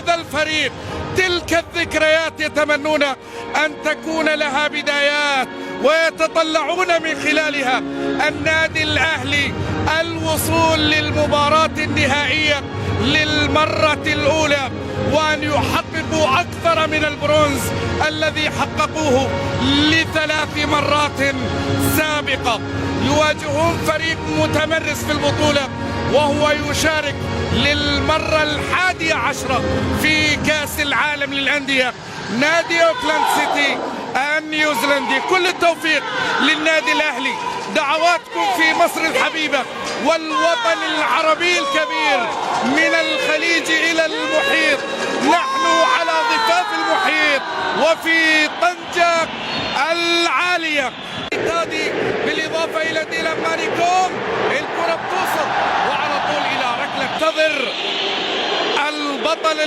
هذا الفريق تلك الذكريات يتمنون أن تكون لها بدايات ويتطلعون من خلالها النادي الأهلي الوصول للمباراة النهائية للمرة الأولى، وأن يحققوا أكثر من البرونز الذي حققوه ل3 مرات سابقة. يواجهون فريق متمرس في البطولة وهو يشارك للمرة 11 في كأس العالم للأندية، نادي أوكلاند سيتي النيوزيلندي. كل التوفيق للنادي الأهلي، دعواتكم في مصر الحبيبة والوطن العربي الكبير من الخليج إلى المحيط. نحن على ضفاف المحيط وفي طنجة العالية. بالإضافة إلى ديلان ماريكوم، الكرة بتوصل وعلى طول إلى ركلة تضر البطل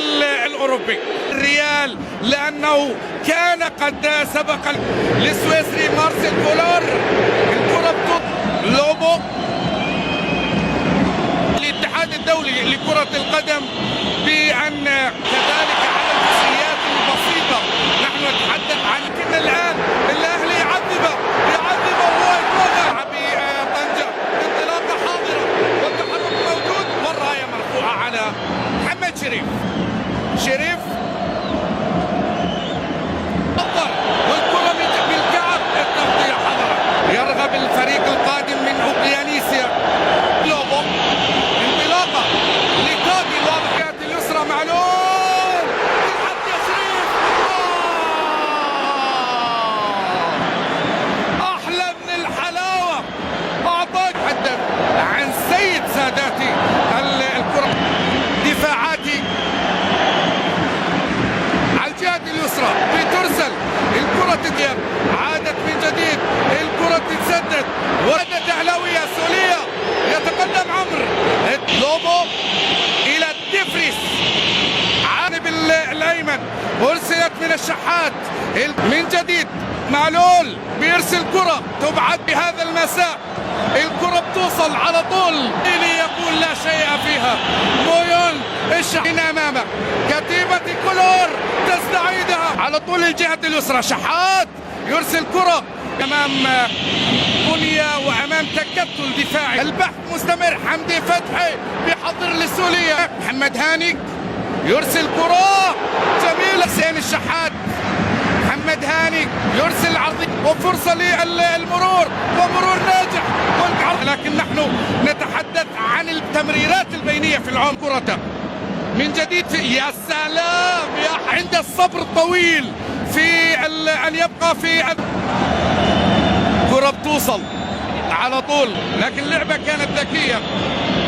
الأوروبي الريال، لأنه كان قد سبق للسويسري مارسيل كولر. الكرة بتوصل لوبو. الاتحاد الدولي لكرة القدم بأن كذلك على الجزئيات البسيطة نحن نتحدث عن كن الآن الأهلي يعذب وهو يتوقع بطنجة. انطلاقة حاضرة والتحرك موجود والراية مرفوعة على محمد شريف أفضل، والكرة بالكعب. التغطية حضرة. يرغب الفريق القادم من أوقيانيسيا لوبو. انطلاقة لكادي الواضحات اليسرى معلول يلعب يا شريف. أحلى من الحلاوة. أعطاك حدث عن سيد ساداتي الكرة دفاعاتي على الجهة اليسرى بترسل الكرة تتجاب. عادت من جديد الكرة تتسدد وردت أهلاوية سولية. يتقدم عمرو لوبو إلى ديفريس عانب الأيمن. أرسلت من الشحات من جديد. معلول بيرسل كرة تبعد بهذا المساء. الكرة بتوصل على طول إلي يقول لا شيء فيها. مويون الشحين أمامه. كتيبة كولور تستعيدها على طول الجهة اليسرى. شحات يرسل كرة أمام بنيا وأمام تكتل دفاعي. البحث مستمر. حمدي فتحي بيحضر للسولية. محمد هاني يرسل كرة جميلة. حسين الشحات. محمد هاني يرسل عرضي وفرصة للمرور ومرور ناجح. لكن نحن نتحدث عن التمريرات البينية في العمق. كرة من جديد يا سلام يا عند الصبر الطويل في أن يبقى في كرة بتوصل على طول، لكن اللعبة كانت ذكية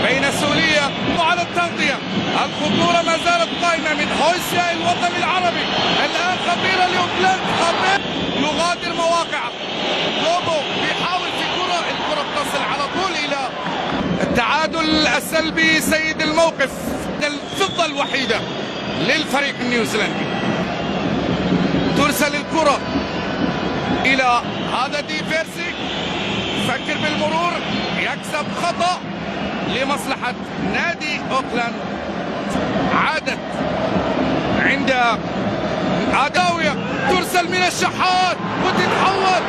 بين سولية وعلى التغطية. الخطورة ما زالت قائمة من هوسيا الوطني العربي. الآن خطيرة لأوكلاند. خطير يغادر مواقعه. لوبو بيحاول في كرة. الكرة بتصل على طول إلى التعادل السلبي. سيد الموقف الفضة الوحيدة للفريق النيوزيلندي. ترسل الكرة إلى هذا دي فيرسي. يفكر بالمرور. يكسب خطأ لمصلحة نادي أوكلاند. عادت عند عداوية. ترسل من الشحات وتتحول.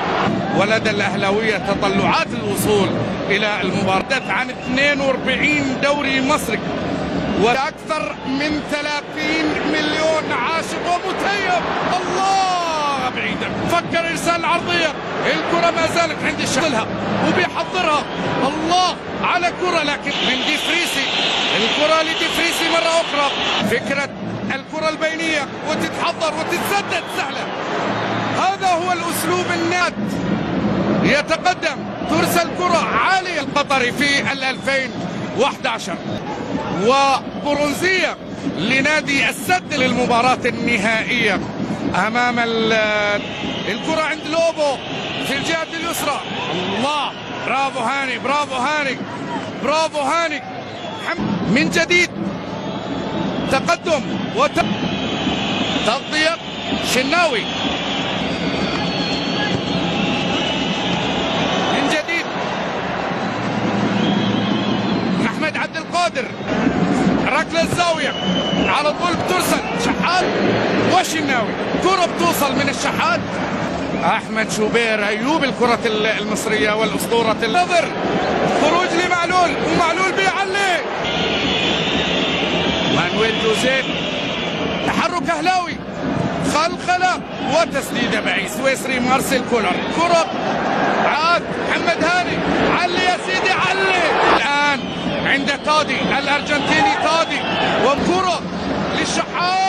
ولدى الأهلاوية تطلعات الوصول إلى المباراة عن 42 دوري مصري وأكثر من 30 مليون عاشق ومتيم. الله بعيدا. فكر إرسال عرضية. الكرة ما زالت عند شغلها وبيحضرها. الله على كرة لكن من ديفريسي. الكرة لديفريسي مرة أخرى. فكرة الكرة البينية وتتحضر وتتسدد سهلة. هذا هو الأسلوب الناد. يتقدم. ترسل كرة عالية. القطري في 2011 وبرونزية لنادي السد للمباراة النهائية أمام الكرة عند لوبو في الجهة اليسرى. الله برافو هاني برافو هاني من جديد. تقدم تغطية شناوي من جديد. أحمد عبد القادر. ركلة الزاوية على طول بترسل كرة بتوصل من الشحات. احمد شوبير ايوب الكرة المصرية والاسطورة النظر. خروج لمعلول ومعلول بيعلي. مانويل جوزيه. تحرك اهلاوي. خلخلة وتسديدة بعيد. سويسري مارسيل كولر. كرة عاد محمد هاني. علي يا سيدي علي. الآن عند تادي الأرجنتيني تادي وكرة للشحات.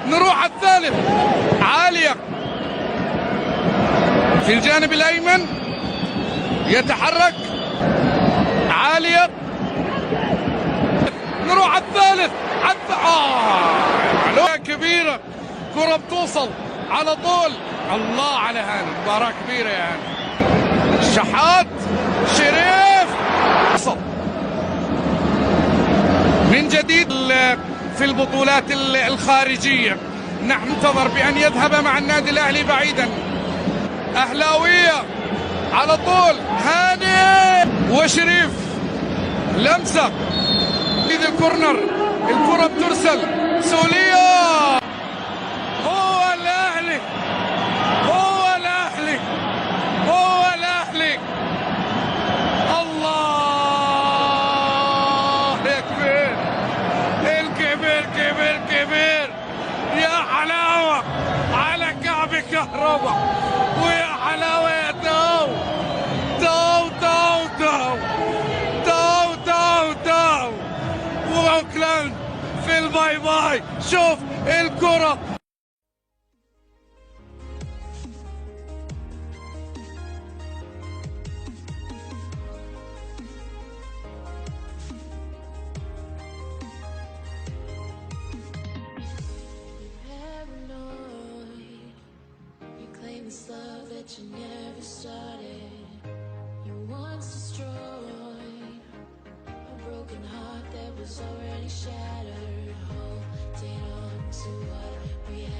نروح الثالث عالية في الجانب الأيمن يتحرك عالية. نروح الثالث كبيرة. كرة بتوصل على طول. الله على هاني. مباراة كبيرة يا هاني. الشحات شريف وصل من جديد في البطولات الخارجية. نحن ننتظر بأن يذهب مع النادي الأهلي بعيدا. أهلاوية على طول. هاني وشريف. لمسة في الكورنر. الكرة بترسل. سولية. هو الأهلي. هو الأهلي. هو الأهلي. الله يكبر. الكبير كبير كبير. يا حلاوة على كعب كهرباء. ويا حلاوة يا تو تو تو تو تو تو تو. واوكلاند في الباي باي. شوف الكرة. This love that you never started, you once destroyed a broken heart that was already shattered. Holding on to what we had.